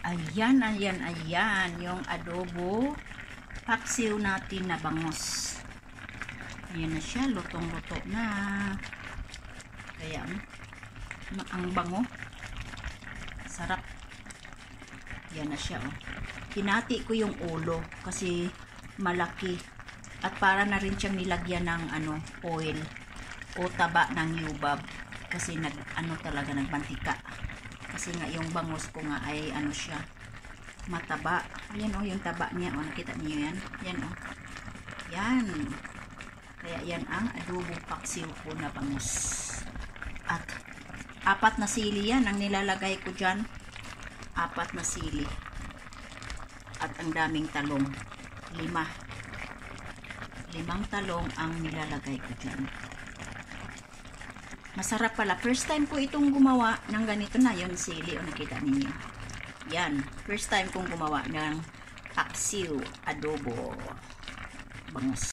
Ayan, ayan, ayan. Yung adobo paksiw natin na bangus. Ayan na siya. Lutong-luto na. Kaya, ang bango. Sarap. Ayan na siya, oh. Hinati ko yung ulo kasi malaki. At para na rin siyang nilagyan ng oil o taba ng yubab. Kasi talaga nagmantika. Kasi nga yung bangus ko nga ay siya, mataba. Ayan, oh, yung taba niya, oh, nakita niyo yan? Yan, oh. Yan. Kaya yan ang adobo paksiw ko na bangus. At 4 na sili yan ang nilalagay ko dyan. 4 na sili. At ang daming talong. 5 talong ang nilalagay ko dyan. Masarap pala. First time ko itong gumawa ng ganito na yung sili. O, nakita ninyo. Yan. First time kong gumawa ng paksiw adobo bangus.